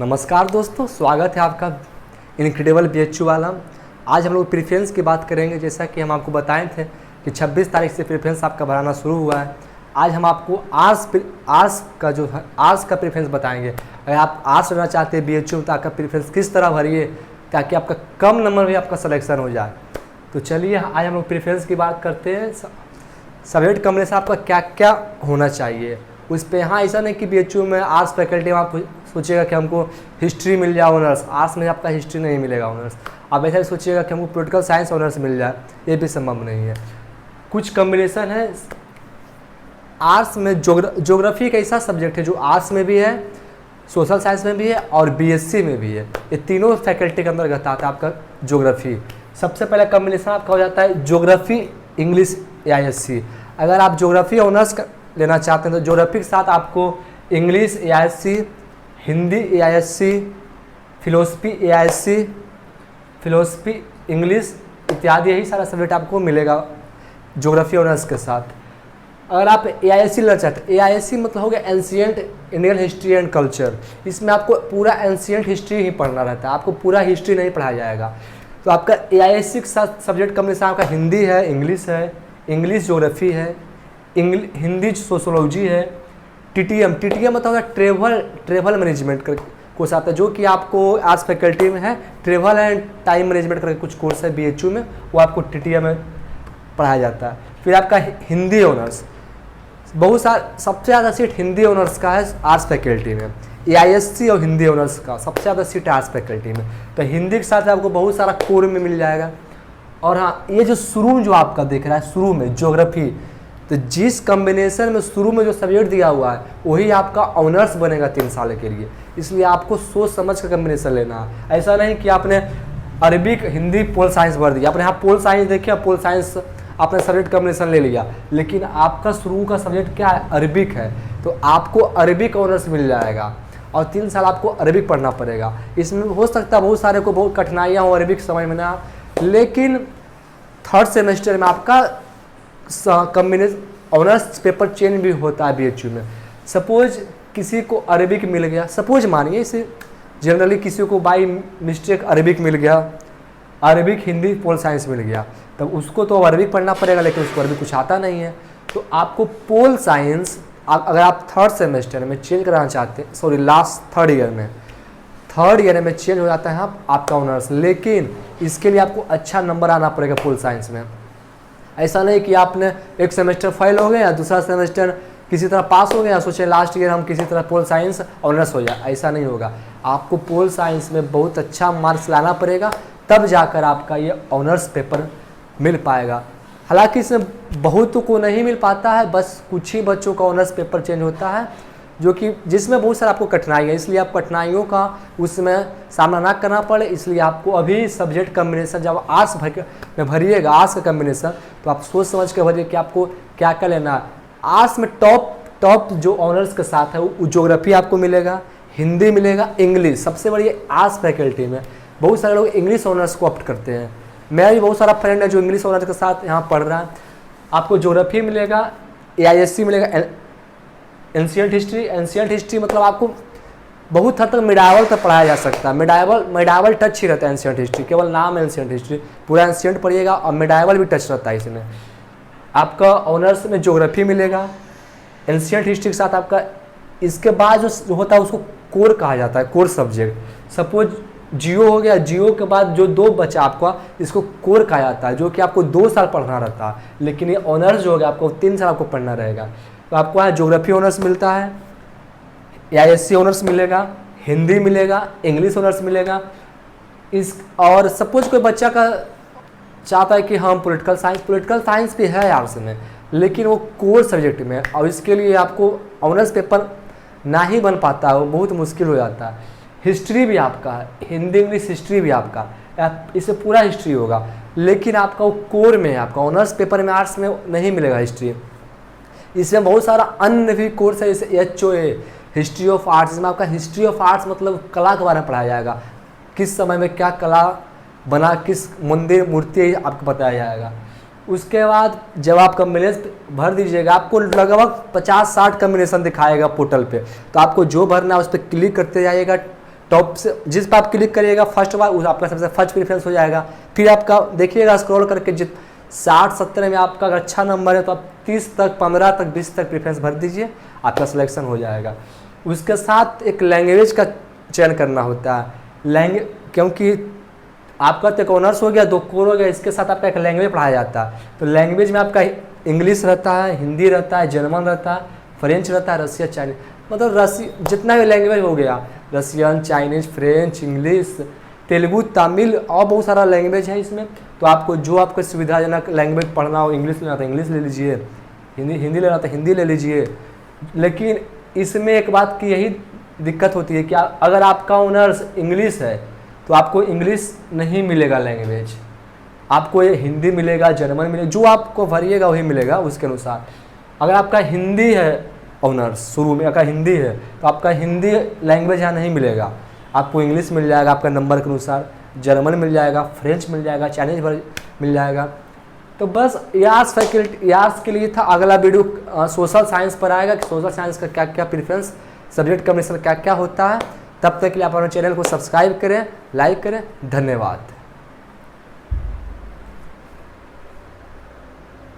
नमस्कार दोस्तों, स्वागत है आपका इनक्रेडिबल बीएचयू वाला। आज हम लोग प्रेफरेंस की बात करेंगे। जैसा कि हम आपको बताए थे कि 26 तारीख से प्रेफरेंस आपका भराना शुरू हुआ है। आज हम आपको आर्ट्स का प्रेफरेंस बताएंगे। अगर आप आर्ट्स लेना चाहते हैं बीएचयू में तो आपका प्रेफरेंस किस तरह भरिए ताकि आपका कम नंबर में आपका सिलेक्शन हो जाए। तो चलिए आज हम लोग प्रेफरेंस की बात करते हैं। सब्जेक्ट कॉम्बिनेशन आपका क्या क्या होना चाहिए उस पर। यहाँ ऐसा नहीं कि बीएचयू में आर्ट्स फैकल्टी में आप सोचिएगा कि हमको हिस्ट्री मिल जाए ऑनर्स, आर्ट्स में आपका हिस्ट्री नहीं मिलेगा ऑनर्स। आप ऐसा भी सोचिएगा कि हमको पॉलिटिकल साइंस ऑनर्स मिल जाए, ये भी संभव नहीं है। कुछ कॉम्बिनेशन है। आर्ट्स में ज्योग्राफी एक ऐसा सब्जेक्ट है जो आर्ट्स में भी है, सोशल साइंस में भी है और बीएससी में भी है। ये तीनों फैकल्टी के अंदर आता है आपका ज्योग्राफी। सबसे पहला कॉम्बिनेशन आपका हो जाता है ज्योग्राफी इंग्लिश एआईएससी। अगर आप ज्योग्राफी ऑनर्स लेना चाहते हैं तो ज्योग्राफी के साथ आपको English AISC, Hindi AISC, philosophy AISC, philosophy English इत्यादि यही सारा सब्जेक्ट आपको मिलेगा ज्योग्राफी ऑनर्स के साथ। अगर आप एआईएससी लेना चाहते हैं, एआईएससी मतलब हो गया ancient Indian history and culture. इसमें आपको पूरा एंशिएंट हिस्ट्री ही पढ़ना रहता है, आपको पूरा हिस्ट्री नहीं पढ़ाया जाएगा। तो आपका एआईएससी के साथ सब्जेक्ट कॉम्बिनेशन आपका हिंदी है, इंग्लिश ज्योग्राफी है, हिंदी सोशोलॉजी है, टीटीएम मतलब ट्रेवल मैनेजमेंट का कोर्स आता है जो कि आपको आज फैकल्टी में है। ट्रेवल एंड टाइम मैनेजमेंट करके कुछ कोर्स है बीएचयू में, वो आपको टीटीएम में पढ़ाया जाता है। फिर आपका हिंदी ऑनर्स, बहुत सारा सबसे ज़्यादा सीट हिंदी ऑनर्स का है आर्ट्स फैकल्टी में। एआईएससी और हिंदी ऑनर्स का सबसे ज़्यादा सीट है आर्ट्स फैकल्टी में। तो हिंदी के साथ आपको बहुत सारा कोर में मिल जाएगा। और हाँ, ये जो शुरू जो आपका दिख रहा है शुरू में ज्योग्राफी, तो जिस कॉम्बिनेशन में शुरू में जो सब्जेक्ट दिया हुआ है वही आपका ऑनर्स बनेगा 3 साल के लिए। इसलिए आपको सोच समझ कर कॉम्बिनेशन लेना है। ऐसा नहीं कि आपने अरबिक हिंदी पोल साइंस भर दिया, आपने यहाँ पोल साइंस देखिए, पोल साइंस आपने सब्जेक्ट कॉम्बिनेशन ले लिया, लेकिन आपका शुरू का सब्जेक्ट क्या है, अरबिक है, तो आपको अरबिक ऑनर्स मिल जाएगा और 3 साल आपको अरबिक पढ़ना पड़ेगा। इसमें हो सकता है बहुत सारे को बहुत कठिनाइयाँ हो अरबिक समझ में ना, लेकिन थर्ड सेमेस्टर में आपका कॉम्बिनेशन ऑनर्स पेपर चेंज भी होता है बीएचयू में। सपोज किसी को अरबिक मिल गया, सपोज मानिए इसे जनरली किसी को बाई मिस्टेक अरबिक मिल गया, अरबिक हिंदी पोल साइंस मिल गया, तब उसको तो अरबिक पढ़ना पड़ेगा, लेकिन उसको अरबिक कुछ आता नहीं है। तो आपको पोल साइंस अगर आप थर्ड सेमेस्टर में चेंज कराना चाहते हैं, सॉरी लास्ट थर्ड ईयर में चेंज हो जाता है आपका ऑनर्स, लेकिन इसके लिए आपको अच्छा नंबर आना पड़ेगा पोल साइंस में। ऐसा नहीं कि आपने एक सेमेस्टर फेल हो गया, दूसरा सेमेस्टर किसी तरह पास हो गया, सोचे लास्ट ईयर हम किसी तरह पोल साइंस ऑनर्स हो जाए, ऐसा नहीं होगा। आपको पोल साइंस में बहुत अच्छा मार्क्स लाना पड़ेगा, तब जाकर आपका ये ऑनर्स पेपर मिल पाएगा। हालांकि इसमें बहुतों को नहीं मिल पाता है, बस कुछ ही बच्चों का ऑनर्स पेपर चेंज होता है, जो कि जिसमें बहुत सारा आपको कठिनाई है। इसलिए आप कठिनाइयों का उसमें सामना ना करना पड़े, इसलिए आपको अभी सब्जेक्ट कॉम्बिनेशन जब आर्ट्स में भरिएगा, आर्ट्स का कॉम्बिनेशन, तो आप सोच समझ के भरिए कि आपको क्या क्या लेना है। आर्ट्स में टॉप जो ऑनर्स के साथ है वो ज्योग्राफी आपको मिलेगा, हिंदी मिलेगा, इंग्लिश। सबसे बड़ी आर्ट्स फैकल्टी में बहुत सारे लोग इंग्लिश ऑनर्स को ऑप्ट करते हैं। मेरा भी बहुत सारा फ्रेंड है जो इंग्लिश ऑनर्स के साथ यहाँ पढ़ रहा है। आपको ज्योग्राफी मिलेगा, एआईएससी मिलेगा, एंशिएंट हिस्ट्री मतलब आपको बहुत हद तक मिडाइवल तक पढ़ाया जा सकता है। मिडाइवल टच ही रहता है एंशिएंट हिस्ट्री, केवल नाम एंशिएंट हिस्ट्री, पूरा एंशिएंट पढ़िएगा और मिडाइवल भी टच रहता है इसमें। आपका ऑनर्स में ज्योग्राफी मिलेगा, एंशिएंट हिस्ट्री के साथ आपका इसके बाद जो होता है उसको कोर कहा जाता है, कोर सब्जेक्ट। सपोज जियो हो गया, जियो के बाद जो 2 बचा आपका, इसको कोर कहा जाता है, जो कि आपको 2 साल पढ़ना रहता है, लेकिन ये ऑनर्स जो हो गया आपको 3 साल आपको पढ़ना रहेगा। तो आपको यहाँ ज्योग्राफी ऑनर्स मिलता है, एआईएससी ऑनर्स मिलेगा, हिंदी मिलेगा, इंग्लिश ऑनर्स मिलेगा। और सपोज कोई बच्चा का चाहता है कि हम पॉलिटिकल साइंस भी है आर्ट्स में, लेकिन वो कोर सब्जेक्ट में, और इसके लिए आपको ऑनर्स पेपर ना ही बन पाता है, वो बहुत मुश्किल हो जाता है। हिस्ट्री भी आपका है, हिंदी इंग्लिश हिस्ट्री भी आपका, इससे पूरा हिस्ट्री होगा, लेकिन आपका वो कोर में है, आपका ऑनर्स पेपर में आर्ट्स में नहीं मिलेगा हिस्ट्री। इसमें बहुत सारा अन्य भी कोर्स है, जैसे HOA हिस्ट्री ऑफ आर्ट्स, इसमें आपका हिस्ट्री ऑफ आर्ट्स मतलब कला के बारे में पढ़ाया जाएगा, किस समय में क्या कला बना, किस मंदिर मूर्ति आपको बताया जाएगा। उसके बाद जब आप कॉम्बिनेशन भर दीजिएगा, आपको लगभग 50-60 कॉम्बिनेशन दिखाएगा पोर्टल पे, तो आपको जो भरना है उस पर क्लिक करते जाइएगा, टॉप से जिस पर आप क्लिक करिएगा फर्स्ट बार उस आपका सबसे फर्स्ट प्रेफरेंस हो जाएगा। फिर आपका देखिएगा स्क्रॉल करके 60-70 में आपका अगर अच्छा नंबर है तो आप 30 तक, 15 तक, 20 तक प्रेफरेंस भर दीजिए, आपका सिलेक्शन हो जाएगा। उसके साथ एक लैंग्वेज का चयन करना होता है, क्योंकि आपका तो एक ऑनर्स हो गया, 2 कोर हो गया, इसके साथ आपका एक लैंग्वेज पढ़ाया जाता है। तो लैंग्वेज में आपका इंग्लिश रहता है, हिंदी रहता है, जर्मन रहता है, फ्रेंच रहता है, रसिया, चाइनीज, मतलब जितना भी लैंग्वेज हो गया, Russian, Chinese, French, English, Telugu, Tamil और बहुत सारा लैंग्वेज है इसमें। तो आपको जो आपको सुविधाजनक लैंग्वेज पढ़ना हो, इंग्लिश लेना तो इंग्लिश ले लीजिए, हिंदी लेना तो हिंदी ले लीजिए। लेकिन इसमें एक बात की यही दिक्कत होती है कि अगर आपका ऑनर्स इंग्लिश है तो आपको इंग्लिश नहीं मिलेगा लैंग्वेज, आपको ये हिंदी मिलेगा, जर्मन मिलेगा, जो आपको भरिएगा वही मिलेगा उसके अनुसार। अगर आपका हिंदी है ऑनर्स, शुरू में अगर हिंदी है तो आपका हिंदी लैंग्वेज यहाँ नहीं मिलेगा, आपको इंग्लिश मिल जाएगा आपका नंबर के अनुसार, जर्मन मिल जाएगा, फ्रेंच मिल जाएगा, चाइनीज मिल जाएगा। तो बस यार्स फैकल्टी यार्स के लिए था। अगला वीडियो सोशल साइंस पर आएगा कि सोशल साइंस का क्या क्या प्रेफरेंस, सब्जेक्ट कॉम्बिनेशन क्या क्या होता है। तब तक के लिए आप अपने चैनल को सब्सक्राइब करें, लाइक करें। धन्यवाद।